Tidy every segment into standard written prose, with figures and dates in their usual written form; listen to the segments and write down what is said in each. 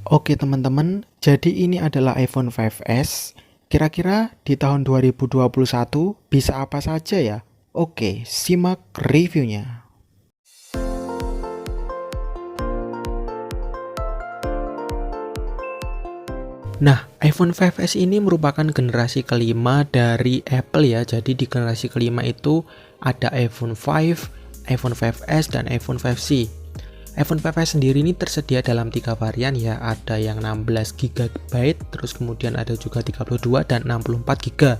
Oke teman-teman, jadi ini adalah iPhone 5s. Kira-kira di tahun 2021 bisa apa saja ya? Oke, simak reviewnya. Nah, iPhone 5s ini merupakan generasi kelima dari Apple ya. Jadi di generasi kelima itu ada iPhone 5, iPhone 5s, dan iPhone 5c. iPhone 5s sendiri ini tersedia dalam 3 varian ya, ada yang 16 GB, terus kemudian ada juga 32 dan 64 GB.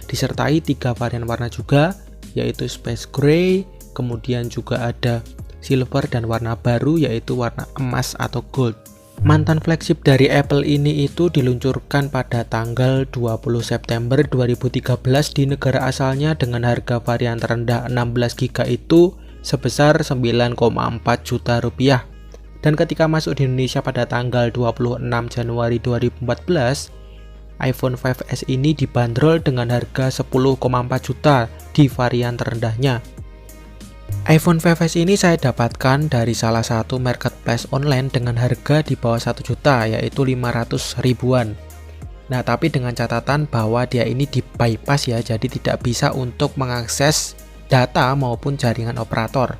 Disertai 3 varian warna juga, yaitu Space Gray, kemudian juga ada Silver dan warna baru yaitu warna emas atau Gold. Mantan flagship dari Apple ini itu diluncurkan pada tanggal 20 September 2013 di negara asalnya dengan harga varian terendah 16 GB itu sebesar 9,4 juta rupiah. Dan ketika masuk di Indonesia pada tanggal 26 Januari 2014, iPhone 5s ini dibanderol dengan harga 10,4 juta di varian terendahnya. iPhone 5s ini saya dapatkan dari salah satu marketplace online dengan harga di bawah 1 juta, yaitu 500 ribuan. Nah, tapi dengan catatan bahwa dia ini di bypass ya, jadi tidak bisa untuk mengakses data maupun jaringan operator.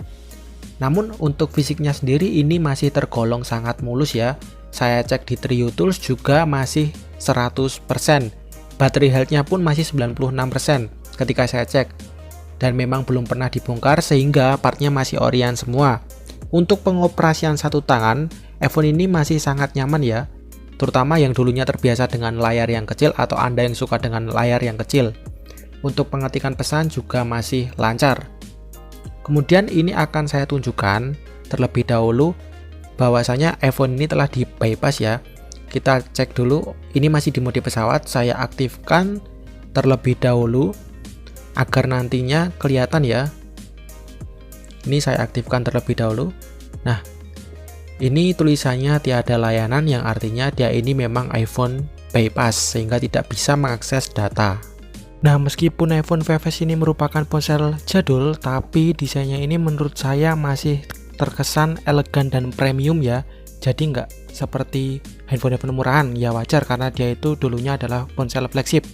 Namun untuk fisiknya sendiri ini masih tergolong sangat mulus ya. Saya cek di Trio Tools juga masih 100%. Baterai health-nya pun masih 96% ketika saya cek. Dan memang belum pernah dibongkar sehingga partnya masih orian semua. Untuk pengoperasian satu tangan, iPhone ini masih sangat nyaman ya, terutama yang dulunya terbiasa dengan layar yang kecil atau Anda yang suka dengan layar yang kecil. Untuk pengetikan pesan juga masih lancar. Kemudian ini akan saya tunjukkan terlebih dahulu bahwasanya iPhone ini telah di bypass ya. Kita cek dulu, ini masih di mode pesawat, saya aktifkan terlebih dahulu agar nantinya kelihatan ya. Ini saya aktifkan terlebih dahulu. Nah, ini tulisannya tiada layanan, yang artinya dia ini memang iPhone bypass sehingga tidak bisa mengakses data. Nah, meskipun iPhone 5s ini merupakan ponsel jadul, tapi desainnya ini menurut saya masih terkesan elegan dan premium ya. Jadi nggak seperti handphone-handphone murahan, ya wajar karena dia itu dulunya adalah ponsel flagship.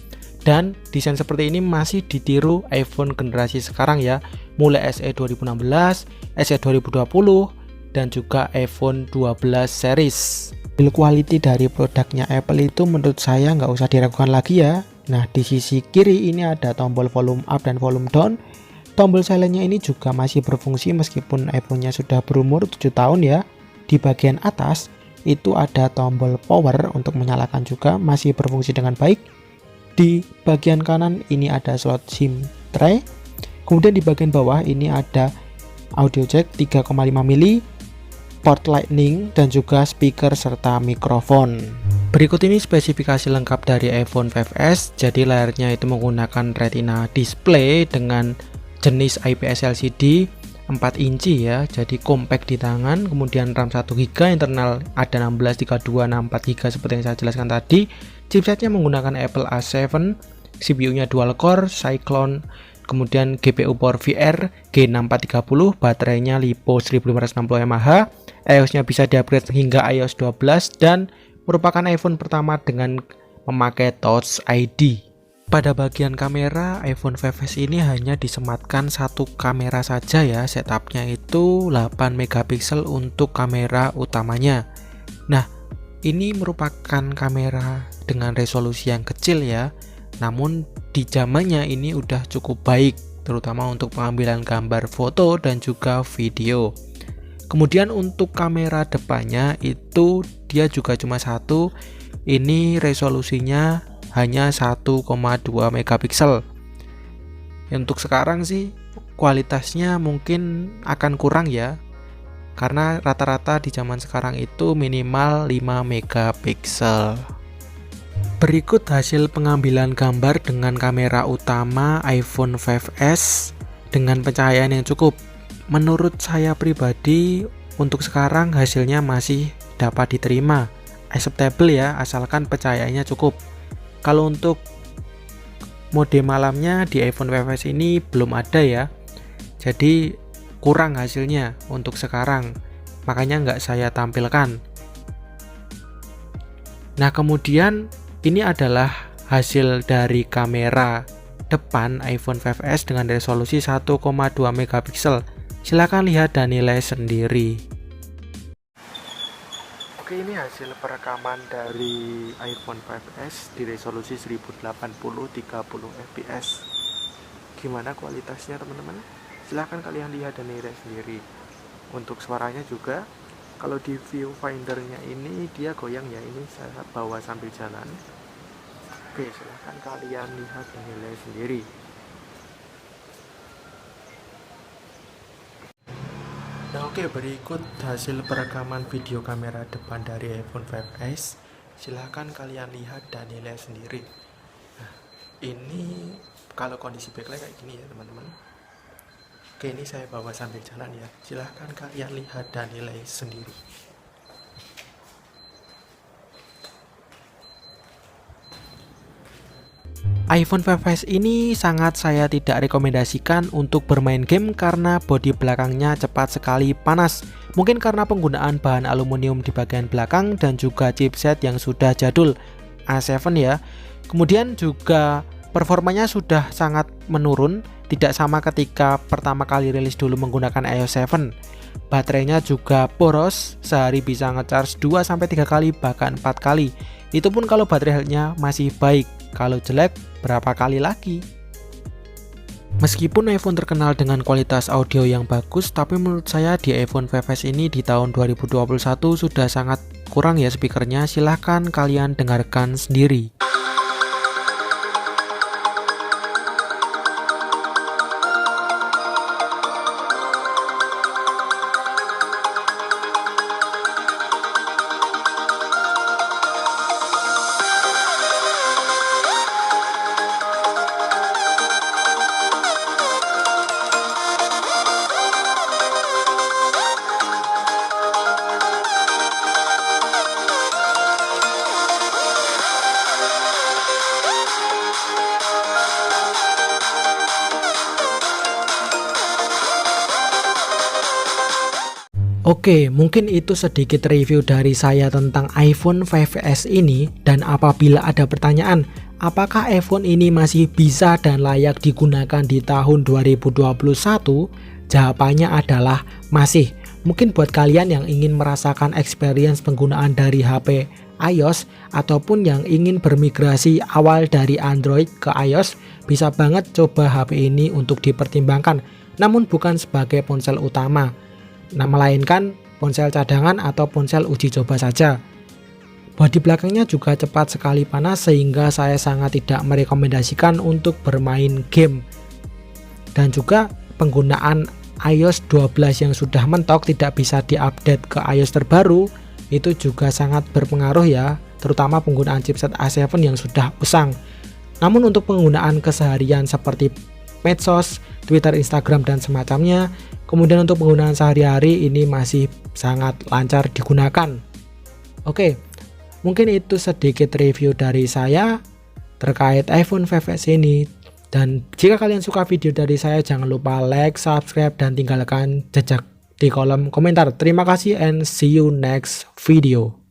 Dan desain seperti ini masih ditiru iPhone generasi sekarang ya, mulai SE 2016, SE 2020, dan juga iPhone 12 series. Build quality dari produknya Apple itu menurut saya nggak usah diragukan lagi ya. Nah, di sisi kiri ini ada tombol volume up dan volume down. Tombol silentnya ini juga masih berfungsi meskipun iPhone-nya sudah berumur 7 tahun ya. Di bagian atas itu ada tombol power untuk menyalakan juga, masih berfungsi dengan baik. Di bagian kanan ini ada slot SIM tray. Kemudian di bagian bawah ini ada audio jack 3,5 mili, port lightning, dan juga speaker serta mikrofon. Berikut ini spesifikasi lengkap dari iPhone 5s. Jadi layarnya itu menggunakan Retina display dengan jenis IPS LCD 4 inci ya, jadi compact di tangan. Kemudian RAM 1 GB, internal ada 16, 32, 64 GB seperti yang saya jelaskan tadi. Chipsetnya menggunakan Apple A7, CPU-nya dual core, Cyclone, kemudian GPU Power VR G6430, baterainya LiPo 1560 mAh, iOS-nya bisa diupgrade hingga iOS 12 dan merupakan iPhone pertama dengan memakai Touch ID. Pada bagian kamera, iPhone 5s ini hanya disematkan satu kamera saja ya. Setupnya itu 8 megapiksel untuk kamera utamanya. Nah, ini merupakan kamera dengan resolusi yang kecil ya, namun di zamannya ini udah cukup baik, terutama untuk pengambilan gambar foto dan juga video. Kemudian untuk kamera depannya itu dia juga cuma satu, ini resolusinya hanya 1,2 megapiksel. Untuk sekarang sih kualitasnya mungkin akan kurang ya, karena rata-rata di zaman sekarang itu minimal 5 megapiksel. Berikut hasil pengambilan gambar dengan kamera utama iPhone 5s dengan pencahayaan yang cukup. Menurut saya pribadi, untuk sekarang hasilnya masih dapat diterima, acceptable ya, asalkan pencahayaannya cukup. Kalau untuk mode malamnya di iPhone 5s ini belum ada ya, jadi kurang hasilnya untuk sekarang, makanya nggak saya tampilkan. Nah, kemudian ini adalah hasil dari kamera depan iPhone 5s dengan resolusi 1,2 megapiksel. Silahkan lihat dan nilai sendiri. Oke, ini hasil perekaman dari iPhone 5s di resolusi 1080-30 fps. Gimana kualitasnya teman-teman? Silahkan kalian lihat dan nilai sendiri. Untuk suaranya juga, kalau di viewfindernya ini dia goyang ya, ini saya bawa sambil jalan. Oke, silahkan kalian lihat dan nilai sendiri. Nah, oke, berikut hasil perekaman video kamera depan dari iPhone 5s. Silahkan kalian lihat dan nilai sendiri. Nah, ini kalau kondisi backlight kayak gini ya teman-teman. Oke, ini saya bawa sambil jalan ya. Silahkan kalian lihat dan nilai sendiri. iPhone 5s ini sangat saya tidak rekomendasikan untuk bermain game karena bodi belakangnya cepat sekali panas. Mungkin karena penggunaan bahan aluminium di bagian belakang dan juga chipset yang sudah jadul A7 ya. Kemudian juga performanya sudah sangat menurun, tidak sama ketika pertama kali rilis dulu menggunakan iOS 7. Baterainya juga boros, sehari bisa ngecharge 2-3 kali bahkan 4 kali. Itu pun kalau baterai health-nya masih baik. Kalau jelek, berapa kali lagi? Meskipun iPhone terkenal dengan kualitas audio yang bagus, tapi menurut saya di iPhone 5s ini di tahun 2021 sudah sangat kurang ya speakernya. Silahkan kalian dengarkan sendiri. Oke, mungkin itu sedikit review dari saya tentang iPhone 5s ini. Dan apabila ada pertanyaan, apakah iPhone ini masih bisa dan layak digunakan di tahun 2021? Jawabannya adalah masih. Mungkin buat kalian yang ingin merasakan experience penggunaan dari HP iOS ataupun yang ingin bermigrasi awal dari Android ke iOS, bisa banget coba HP ini untuk dipertimbangkan. Namun bukan sebagai ponsel utama, melainkan ponsel cadangan atau ponsel uji coba saja. Bodi belakangnya juga cepat sekali panas sehingga saya sangat tidak merekomendasikan untuk bermain game. Dan juga penggunaan iOS 12 yang sudah mentok tidak bisa diupdate ke iOS terbaru, itu juga sangat berpengaruh ya, terutama penggunaan chipset A7 yang sudah usang. Namun untuk penggunaan keseharian seperti medsos, Twitter, Instagram, dan semacamnya, kemudian untuk penggunaan sehari-hari ini masih sangat lancar digunakan. Oke, mungkin itu sedikit review dari saya terkait iPhone 5s ini. Dan jika kalian suka video dari saya, jangan lupa like, subscribe, dan tinggalkan jejak di kolom komentar. Terima kasih and see you next video.